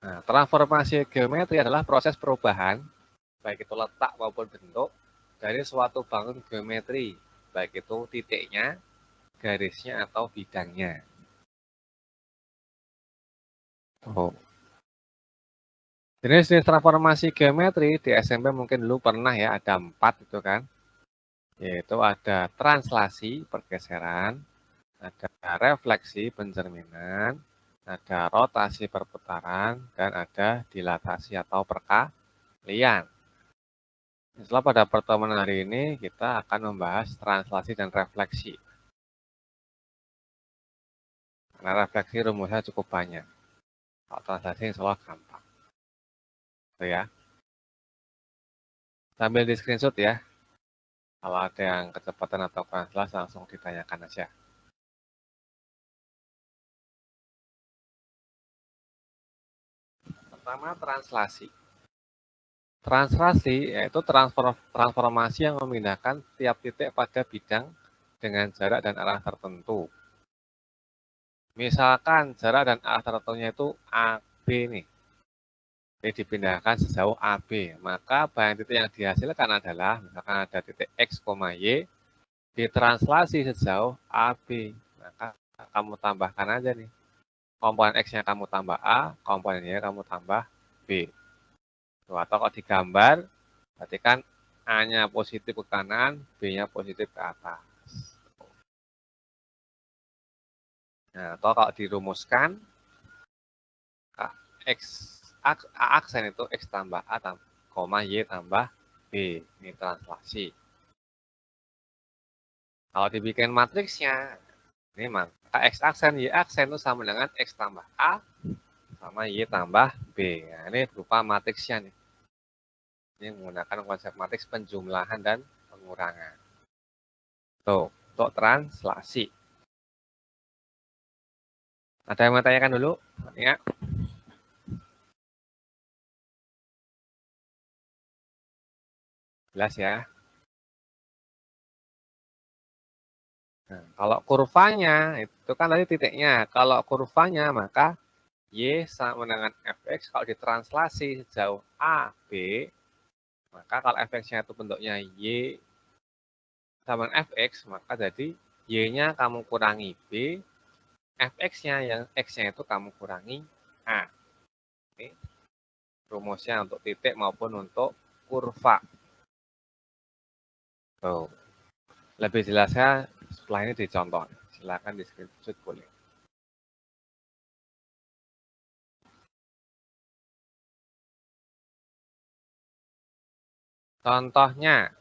Nah, transformasi geometri adalah proses perubahan, baik itu letak maupun bentuk, dari suatu bangun geometri, baik itu titiknya, garisnya, atau bidangnya. Oh. Jenis-jenis transformasi geometri di SMP mungkin dulu pernah ya, ada 4 itu kan. Yaitu ada translasi, pergeseran, ada refleksi, pencerminan, ada rotasi, perputaran, dan ada dilatasi atau perkalian. Setelah pada pertemuan hari ini, kita akan membahas translasi dan refleksi. Karena refleksi rumusnya cukup banyak. Kalau translasi insya Allah gampang. Itu ya. Sambil di screenshot ya. Kalau ada yang kecepatan atau kurang jelas, langsung ditanyakan aja. Pertama, translasi. Translasi yaitu transformasi yang memindahkan tiap titik pada bidang dengan jarak dan arah tertentu. Misalkan jarak dan arah tertentunya itu AB nih. Ini dipindahkan sejauh AB. Maka bahan titik yang dihasilkan adalah, misalkan ada titik X, Y, ditranslasi sejauh AB. Maka kamu tambahkan aja nih. Komponen X-nya kamu tambah A, komponen Y kamu tambah B. Atau kalau digambar, berarti kan A-nya positif ke kanan, B-nya positif ke atas. Nah, atau kalau dirumuskan, A aksen itu X tambah A, Y tambah B. Ini translasi. Kalau dibikin matriksnya, ini maka X aksen, Y aksen itu sama dengan X tambah A, sama Y tambah B. Nah, ini berupa matriksnya nih. Ini menggunakan konsep matriks penjumlahan dan pengurangan. Tuh, untuk translasi. Ada yang mau tanyakan dulu? Ya. Jelas ya. Nah, kalau kurvanya, itu kan tadi titiknya. Kalau kurvanya, maka Y sama dengan Fx. Kalau ditranslasi sejauh A, B, maka kalau Fx-nya itu bentuknya Y sama dengan Fx, maka jadi Y-nya kamu kurangi B, Fx-nya yang X-nya itu kamu kurangi A. Ini rumusnya untuk titik maupun untuk kurva. Tuh. Lebih jelasnya setelah ini dicontoh. Silakan di screenshot boleh. Contohnya,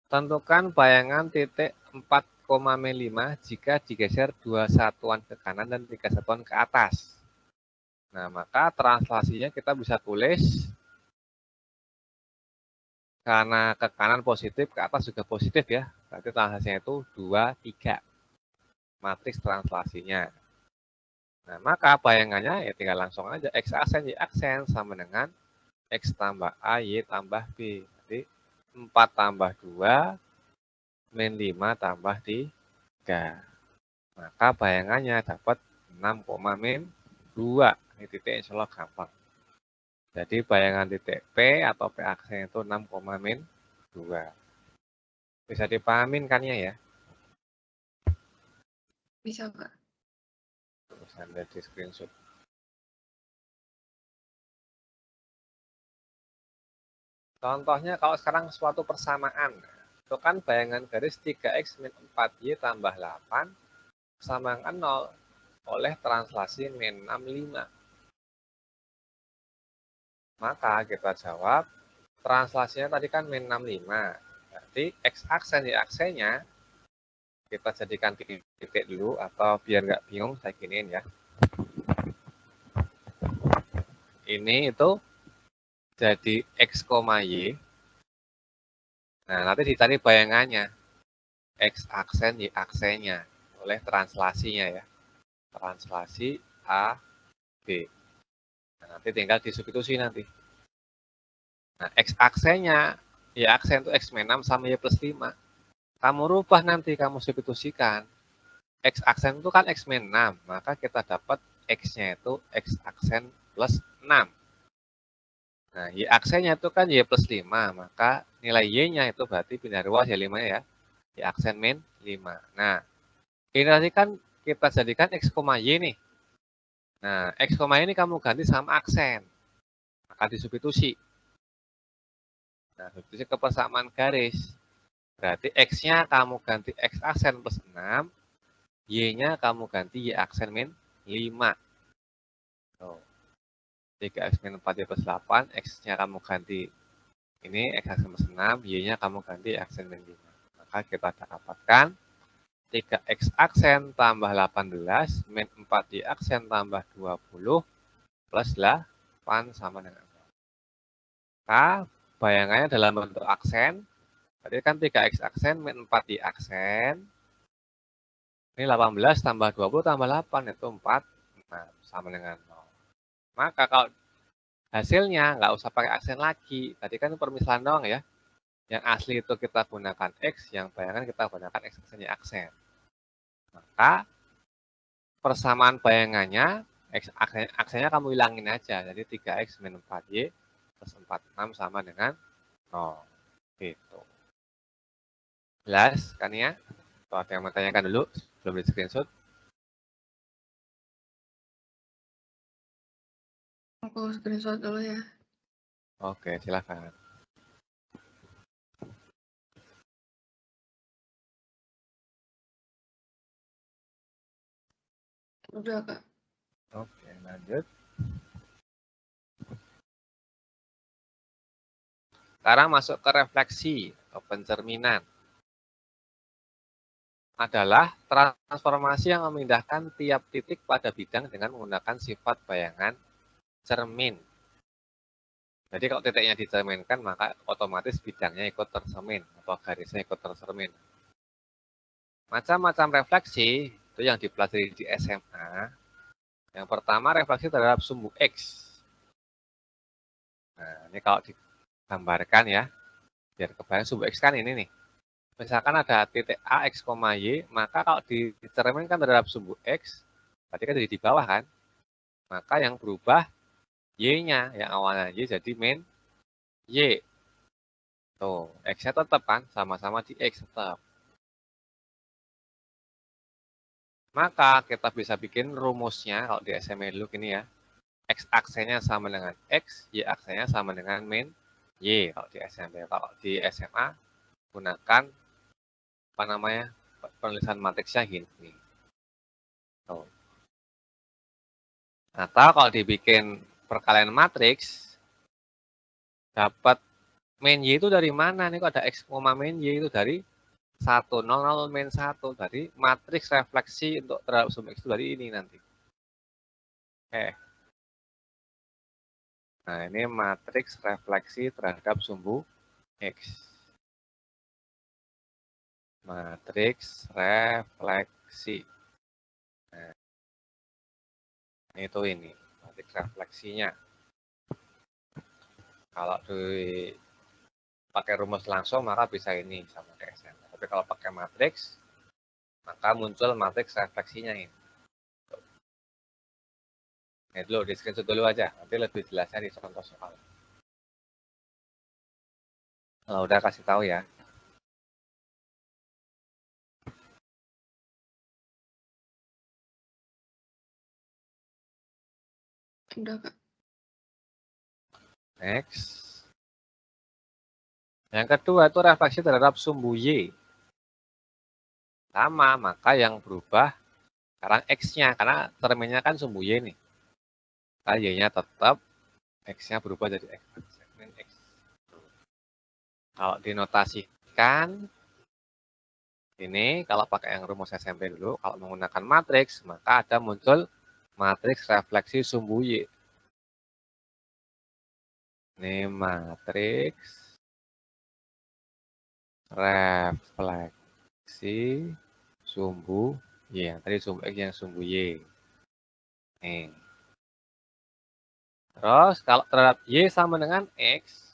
tentukan bayangan titik 4,5 jika digeser 2 satuan ke kanan dan 3 satuan ke atas. Nah, maka translasinya kita bisa tulis karena ke kanan positif, ke atas juga positif ya. Berarti translasinya itu 2, 3. Matriks translasinya. Nah, maka bayangannya ya tinggal langsung aja. X aksen, Y aksen sama dengan X tambah A, Y tambah B. Jadi 4 tambah 2, min 5 tambah 3. Maka bayangannya dapat 6, min 2. Ini titik insya Allah gampang. Jadi bayangan titik P atau P aksen itu 6, min 2. Bisa dipahamin kan ya? Bisa, Pak. Bisa ambil di screenshot. Contohnya kalau sekarang suatu persamaan. Itu kan bayangan garis 3X min 4Y tambah 8 sama dengan 0 oleh translasi min 65. Maka kita jawab, translasinya tadi kan min 65. Berarti X aksen, Y aksennya kita jadikan titik dulu, atau biar nggak bingung saya giniin ya. Ini itu jadi X, Y. Nah, nanti dicari bayangannya. X aksen, Y aksennya oleh translasinya ya. Translasi A, B. Nah, nanti tinggal disubstitusi nanti. Nah, X aksennya, Y aksen itu X min 6 sama Y plus 5. Kamu rubah nanti, kamu substitusikan. X aksen itu kan X min 6, maka kita dapat X-nya itu X aksen plus 6. Nah, Y aksennya itu kan Y plus 5, maka nilai Y-nya itu berarti pindah ruas ya 5 ya. Y aksen min 5. Nah, ini nanti kan kita jadikan X, Y nih. Nah, X, Y ini kamu ganti sama aksen. Maka disubstitusi. Nah, substitusi ke persamaan garis. Berarti X-nya kamu ganti X aksen plus 6. Y-nya kamu ganti Y aksen min 5. Tuh. 3X min 4 Y plus 8. X-nya kamu ganti ini X aksen plus 6. Y-nya kamu ganti X aksen min 5. Maka kita dapatkan 3X aksen tambah 18 min 4Y aksen tambah 20 plus 8 sama dengan 0. Maka bayangannya dalam bentuk aksen. Berarti kan 3X aksen min 4Y aksen. Ini 18 tambah 20 tambah 8 itu 4. Nah, sama dengan 0. Maka kalau hasilnya nggak usah pakai aksen lagi. Tadi kan permisalan doang ya. Yang asli itu kita gunakan X, yang bayangan kita gunakan X aksennya aksen. Maka persamaan bayangannya, X aksennya kamu hilangin aja. Jadi 3X min 4Y plus 46 sama dengan 0. Gitu. Jelas kan ya? Kalau ada yang mau tanyakan dulu, sebelum di screenshot. Aku screenshot dulu ya. Oke, silakan. Udah, Kak. Oke, lanjut. Sekarang masuk ke refleksi, ke pencerminan. Adalah transformasi yang memindahkan tiap titik pada bidang dengan menggunakan sifat bayangan cermin. Jadi kalau titiknya dicerminkan, maka otomatis bidangnya ikut tercermin atau garisnya ikut tercermin. Macam-macam refleksi itu yang dipelajari di SMA. Yang pertama refleksi terhadap sumbu X. Nah, ini kalau digambarkan ya, biar kebayang sumbu X kan ini nih. Misalkan ada titik A, X, Y, maka kalau dicerminkan terhadap sumbu X, berarti kan jadi di bawah kan. Maka yang berubah Y-nya, yang awalnya Y jadi min Y. Tuh, X-nya tetap kan, sama-sama di X tetap. Maka kita bisa bikin rumusnya, kalau di SMA dulu gini ya. X aksennya sama dengan X, Y aksennya sama dengan min Y. Kalau di SMP, kalau di SMA, gunakan apa namanya penulisan matriksnya gini. Tuh. Atau kalau dibikin perkalian matriks, dapat min Y itu dari mana? Nih kok ada X, min Y itu dari 1, 0, 0, min 1. Jadi matriks refleksi untuk terhadap sumbu X itu dari ini nanti. Oke. Nah, ini matriks refleksi terhadap sumbu X. Matriks refleksi. Nah, itu ini, matriks refleksinya. Kalau pakai rumus langsung, maka bisa ini sama kayak SMA. Tapi kalau pakai matriks, maka muncul matriks refleksinya ini. Ini dulu, di screenshot dulu aja. Nanti lebih jelasnya di contoh soal. Kalau udah kasih tahu ya. Udah, Kak. Next. Yang kedua itu refleksi terhadap sumbu Y. Sama, maka yang berubah sekarang X-nya. Karena terminnya kan sumbu Y nih. Maka Y-nya tetap, X-nya berubah jadi X. X. Kalau dinotasikan, ini kalau pakai yang rumus SMP dulu, kalau menggunakan matriks, maka ada muncul matriks refleksi sumbu Y. Ini matriks refleksi sumbu Y. Yang tadi sumbu X yang sumbu Y. Nih. Terus kalau terhadap Y sama dengan X,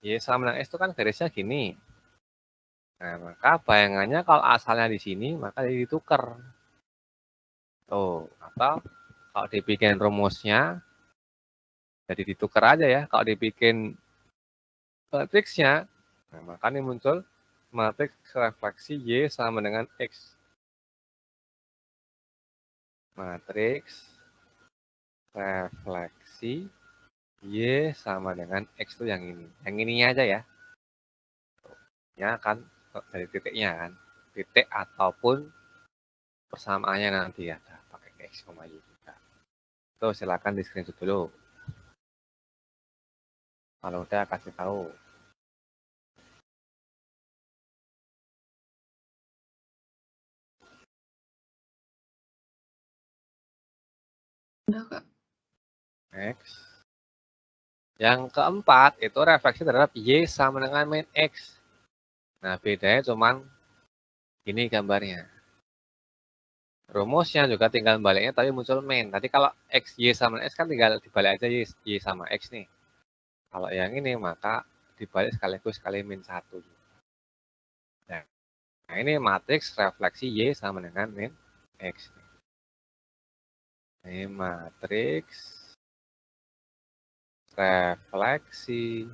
Y sama dengan X itu kan garisnya gini. Nah, maka bayangannya kalau asalnya di sini, maka ditukar. Tuh, atau Kalau dibikin rumusnya, jadi ditukar aja ya. Kalau dibikin matriksnya, nah, maka ini muncul matriks refleksi Y sama dengan X. Matriks refleksi Y sama dengan X itu yang ini. Yang ininya aja ya. Ya kan dari titiknya kan. Titik ataupun persamaannya nanti ya. Pakai X, Y juga. Tuh silakan di screenshot dulu. Kalau udah kasih tahu. Udah, Kak. X. Yang keempat itu refleksi terhadap Y sama dengan min X. Nah bedanya cuman ini gambarnya. Rumusnya juga tinggal baliknya tapi muncul min. Tadi kalau X, Y sama X kan tinggal dibalik aja Y sama X nih. Kalau yang ini maka dibalik sekaligus sekali min 1. Nah ini matriks refleksi Y sama dengan min X. Ini matriks refleksi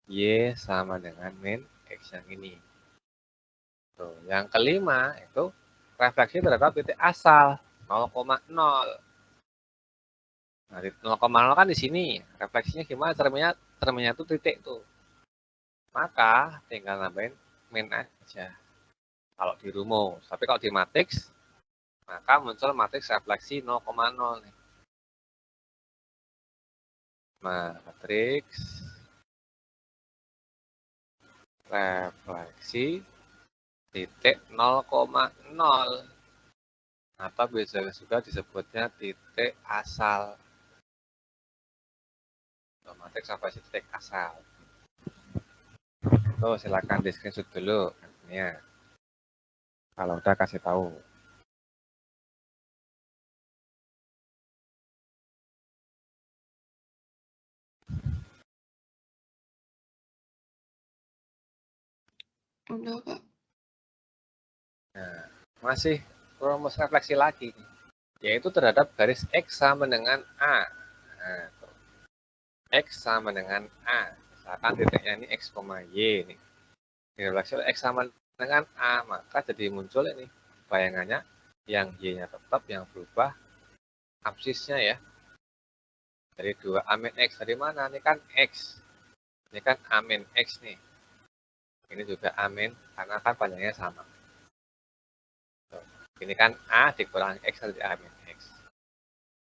Y sama dengan min X yang ini. Tuh, yang kelima itu refleksi terhadap titik asal 0,0. Nah, 0,0 kan di sini. Refleksinya gimana? Termnya itu titik tuh. Maka tinggal nambahin min aja. Kalau di rumus. Tapi kalau di matriks, maka muncul matriks refleksi 0,0 nih. Matriks refleksi titik 0,0. Atau bisa juga disebutnya titik asal. Matriks refleksi titik asal. Tuh silakan di screenshot dulu. Ya. Kalau udah kasih tahu. Udah, Kak. Nah, masih rumus refleksi lagi. Yaitu terhadap garis X sama dengan A. Nah, X sama dengan A. Misalkan titiknya ini X, Y nih. Refleksi X sama dengan A, maka jadi muncul ini bayangannya yang Y-nya tetap, yang berubah absisnya ya. Dari 2A min X. Dari mana? Ini kan X. Ini kan A min X nih. Ini juga A min, karena kan panjangnya sama. Ini kan A dikurangi X dari A min X.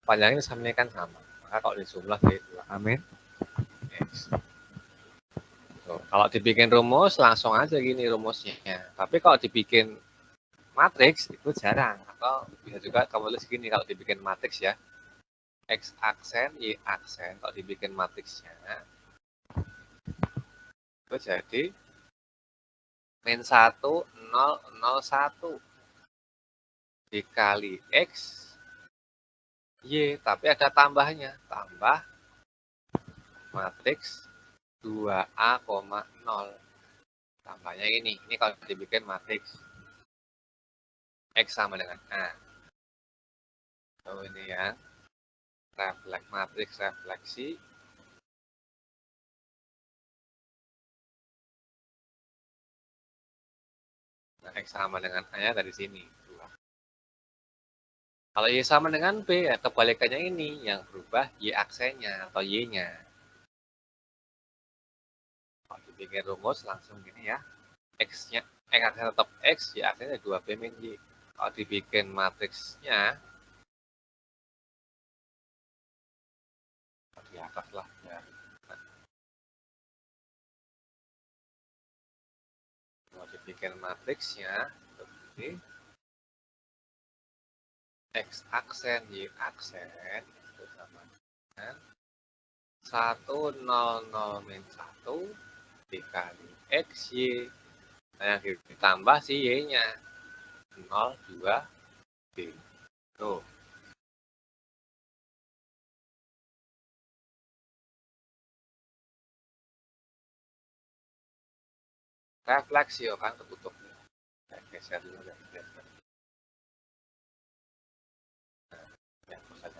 Panjangnya sama ini kan sama. Maka kalau dijumlah dari 2A min X. Tuh, kalau dibikin rumus langsung aja gini rumusnya. Tapi kalau dibikin matriks itu jarang. Atau bisa juga kamu tulis gini kalau dibikin matriks ya. X aksen, Y aksen. Kalau dibikin matriksnya itu jadi min 1, 0, 0, 1 dikali X, Y. Tapi ada tambahnya. Tambah matriks 2A, 0. Tambahnya ini. Ini kalau dibikin matriks X sama dengan A. So, ini yang matriks refleksi. Nah, X sama dengan A-nya dari sini. 2. Kalau Y sama dengan B, ya kebalikannya ini. Yang berubah Y aksennya atau Y-nya. Kalau dibikin rumus langsung gini ya. X-nya, X aksen tetap X, Y aksennya 2B min Y. Kalau dibikin matriksnya, di atas lah. Ya. Kalau dibikin matriksnya, seperti X aksen, Y aksen, itu sama dengan 1, 0, 0, min 1 dikali X, Y. Nah, yang ditambah si Y-nya. 0, 2, B. Tuh. Refleksio kan ketutup. Saya geser dulu ya. Nah, yang bisa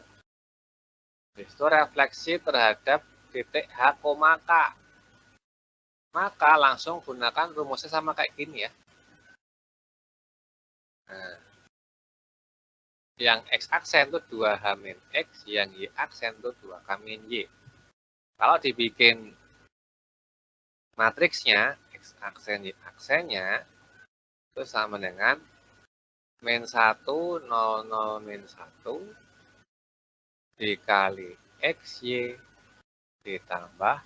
Itu refleksi terhadap titik H, K. Maka langsung gunakan rumusnya sama kayak gini ya. Nah, yang X aksen itu 2H min X, yang Y aksen itu 2K min Y. Kalau dibikin matriksnya, X aksen Y aksennya, itu sama dengan min 1, 0, 0, min 1, dikali XY, ditambah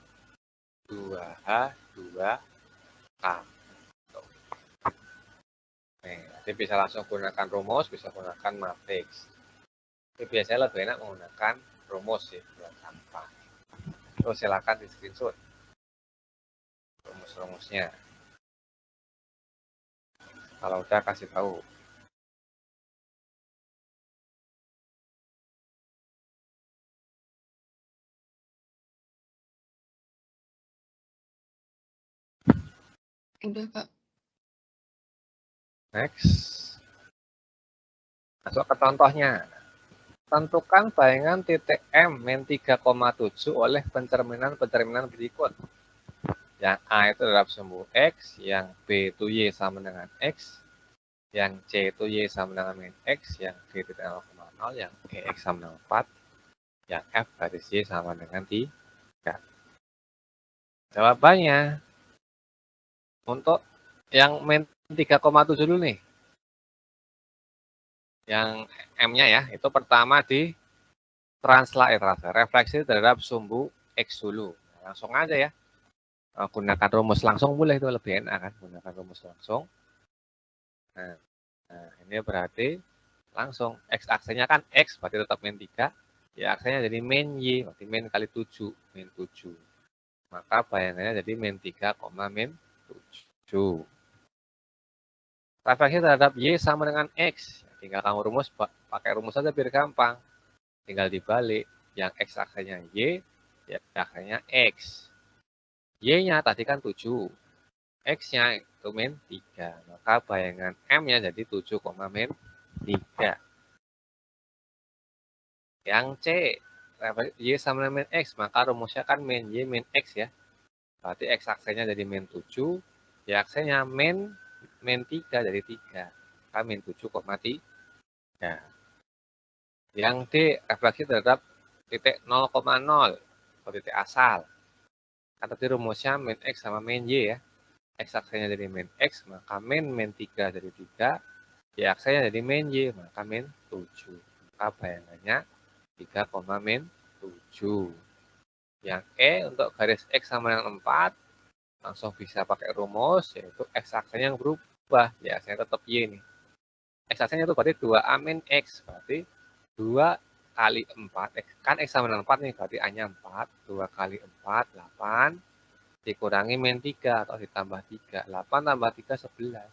2H, 2K. Jadi bisa langsung gunakan rumus, bisa gunakan matriks. Tapi biasanya lebih enak menggunakan rumus sih buat gampang. Terus silakan di screenshot rumus-rumusnya. Kalau udah kasih tahu. Udah, Kak. Next. Masuk ke contohnya. Tentukan bayangan titik M min 3,7 oleh pencerminan-pencerminan berikut. Yang A itu adalah sumbu X, yang B itu Y sama dengan X, yang C itu Y sama dengan min X, yang D titik 0,0, yang E X sama dengan 4, yang F garis Y sama dengan 3. Jawabannya, untuk yang min 3,7 dulu nih. Yang M-nya ya, itu pertama di refleksi terhadap sumbu X dulu. Nah, langsung aja ya. Gunakan rumus langsung boleh, itu lebih enak kan, gunakan rumus langsung. Nah, ini berarti langsung X aksennya kan X, berarti tetap min 3. Ya aksennya jadi min Y, berarti min kali 7, min 7. Maka bayangannya jadi min 3, min 7. Refleksi terhadap Y sama dengan X. Tinggal kamu rumus, pakai rumus saja biar gampang. Tinggal dibalik, yang X aksennya Y, ya aksennya X. Y-nya tadi kan 7. X-nya itu min 3. Maka bayangan M-nya jadi 7, min 3. Yang C, Y sama dengan min X, maka rumusnya kan min Y min X ya. Berarti X aksennya jadi min 7, Y aksennya min 3 jadi 3. Maka min 7,3. Yang D, refleksi terhadap titik 0,0 atau titik asal. Kan tadi rumusnya min X sama min Y ya. X aksennya jadi min X, maka min 3 jadi 3. Y aksennya jadi min Y, maka min 7. Maka bayangannya 3, min 7. Yang E untuk garis X sama dengan 4, langsung bisa pakai rumus, yaitu X aksennya yang berubah. Y aksennya tetap Y nih. X aksennya itu berarti 2A min X, berarti 2 kali 4, kan X sama dengan 4 nih, berarti A-nya 4, 2 kali 4, 8, dikurangi min 3, atau ditambah 3, 8 tambah 3, 11.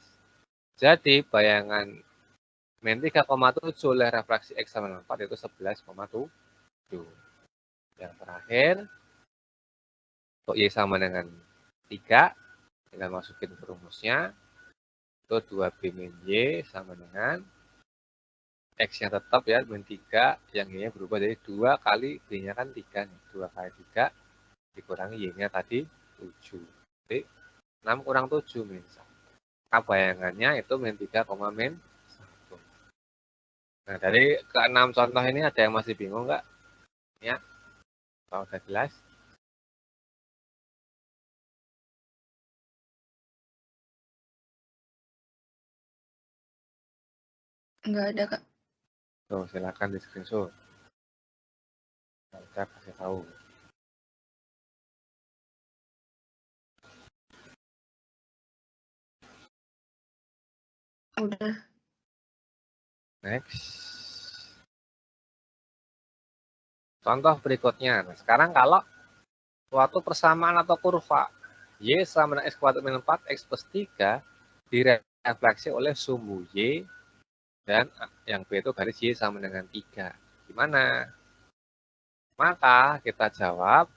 Jadi, bayangan min 3,7 oleh refleksi X sama dengan 4 itu 11,7. Yang terakhir, untuk Y sama dengan 3, tinggal masukin ke rumusnya, itu 2B min Y sama dengan X-nya tetap ya, min 3, yang Y-nya berubah jadi 2 kali B-nya kan 3 nih. 2 kali 3 dikurangi Y-nya tadi 7. Jadi 6 kurang 7 min 1. Maka bayangannya itu min 3, min 1. Nah, dari ke-6 contoh ini ada yang masih bingung nggak? Ya, kalau udah jelas. Nggak ada, Kak. Tuh, silakan di screenshot. Kita kasih tahu. Udah. Next. Contoh berikutnya. Nah, sekarang kalau suatu persamaan atau kurva Y sama dengan X kuadrat min 4, X plus 3 direfleksi oleh sumbu Y dan yang B itu garis Y sama dengan 3. Gimana? Maka kita jawab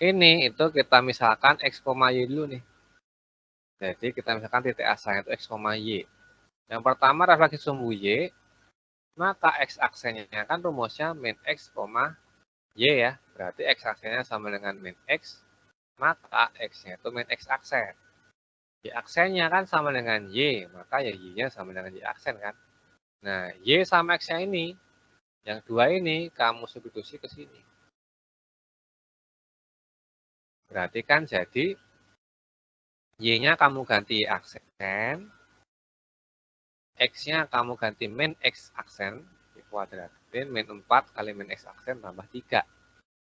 ini itu kita misalkan X, Y dulu nih. Jadi kita misalkan titik asalnya itu X, Y. Yang pertama refleksi sumbu Y, maka X aksennya kan rumusnya min X, Y ya. Berarti X aksennya sama dengan min X, maka X-nya itu min X aksen. Y aksennya kan sama dengan Y, maka ya Y-nya sama dengan Y aksen kan. Nah, Y sama X-nya ini, yang dua ini kamu substitusi ke sini. Berarti kan jadi Y-nya kamu ganti aksen, X-nya kamu ganti min X aksen, dikuadratin min 4 kali min X aksen tambah 3.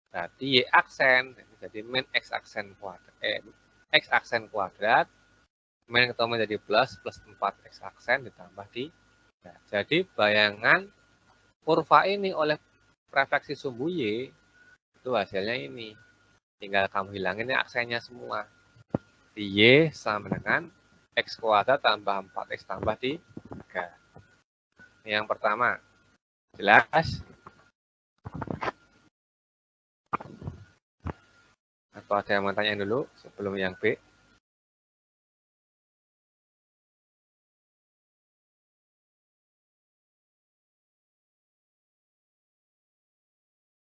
Berarti Y aksen, jadi min X aksen kuadrat, X aksen kuadrat, min ketemu jadi plus 4 X aksen ditambah 3. Jadi bayangan kurva ini oleh refleksi sumbu Y, itu hasilnya ini. Tinggal kamu hilangin aksennya semua. Y sama dengan X kuadrat tambah 4X tambah 3. Ini yang pertama. Jelas? Atau ada yang mau tanya dulu sebelum yang B?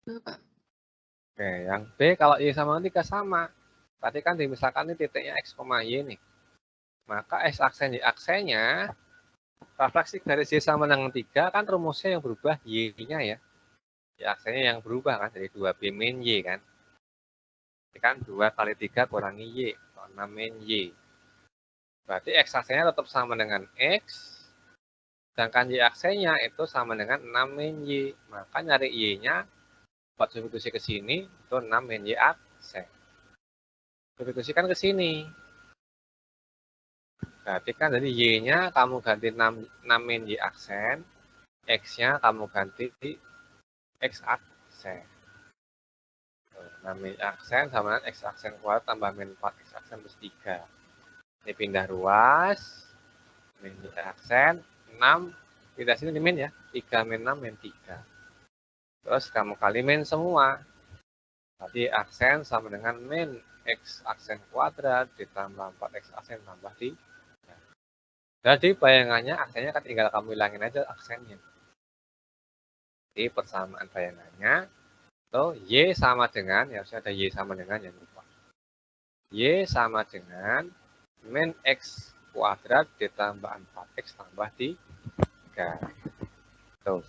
Udah, Kak. Oke, yang B kalau Y sama 3 sama. Tadi kan misalkan ini titiknya X, Y nih. Maka X aksen Y aksennya refleksi garis Y sama dengan 3 kan rumusnya yang berubah Y-nya ya. Y aksennya yang berubah kan jadi 2B min Y kan. Ini kan 2 kali 3 kurangi Y, 6 min Y. Berarti X aksennya tetap sama dengan X, sedangkan Y aksennya itu sama dengan 6 min Y. Maka nyari Y-nya buat substitusi ke sini itu 6 min Y aksen. Substitusikan ke sini. Berarti kan jadi Y-nya kamu ganti 6 min Y aksen, X-nya kamu ganti X aksen. 6 min aksen sama dengan X aksen kuadrat tambah min 4 X aksen plus 3. Ini pindah ruas, min Y aksen, 6, pindah sini di min ya, 3 min 6 min 3. Terus kamu kali min semua. Berarti aksen sama dengan min X aksen kuadrat ditambah 4X aksen tambah 3. Jadi bayangannya aksennya kan tinggal kamu hilangin aja aksennya. Jadi persamaan bayangannya itu Y sama dengan, ya harusnya ada Y sama dengan, yang lupa. Y sama dengan min X kuadrat ditambah 4X tambah 3. Tuh.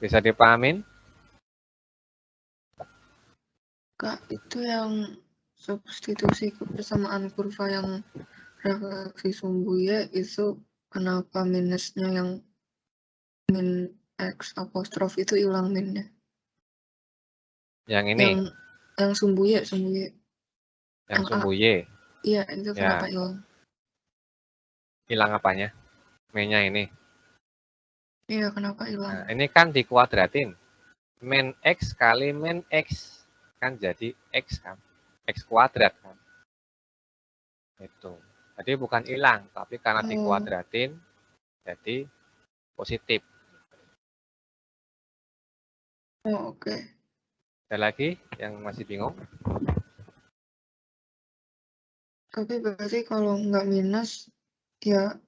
Bisa dipahamin? Kak, itu yang substitusi kebersamaan kurva yang refleksi sumbu Y itu kenapa minusnya yang min X apostrof itu hilang minnya? Yang ini? Yang sumbu Y. Yang sumbu Y? Iya, itu kenapa hilang? Hilang apanya? Min-nya ini? Iya, kenapa hilang? Nah, ini kan dikuadratin. Min X kali min X. Kan jadi X kan. X kuadrat kan. Itu. Jadi bukan hilang, tapi karena dikuadratin, jadi positif. Oh, oke. Ada lagi yang masih bingung? Tapi berarti kalau nggak minus, ya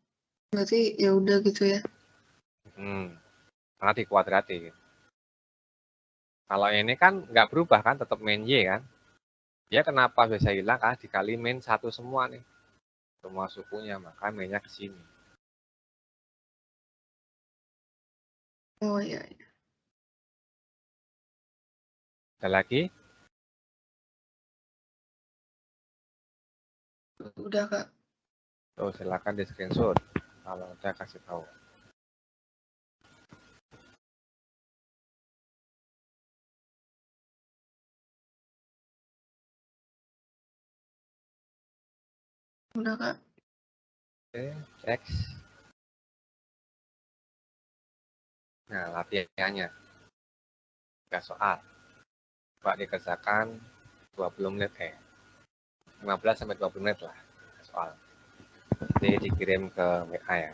berarti ya udah gitu ya? Karena dikuadratin. Kalau ini kan nggak berubah kan, tetap min Y kan. Dia kenapa bisa hilang? Karena dikali min 1 semua nih. Semua sukunya, maka min-nya ke sini. Oh iya. Ada lagi? Udah, Kak. Tuh, silakan di screenshot. Kalau udah kasih tahu. Udah, Kak. Oke, next. Nah, latihannya. 3 soal. Coba dikerjakan 20 menit 15 sampai 20 menit lah soal. Jadi dikirim ke WA ya.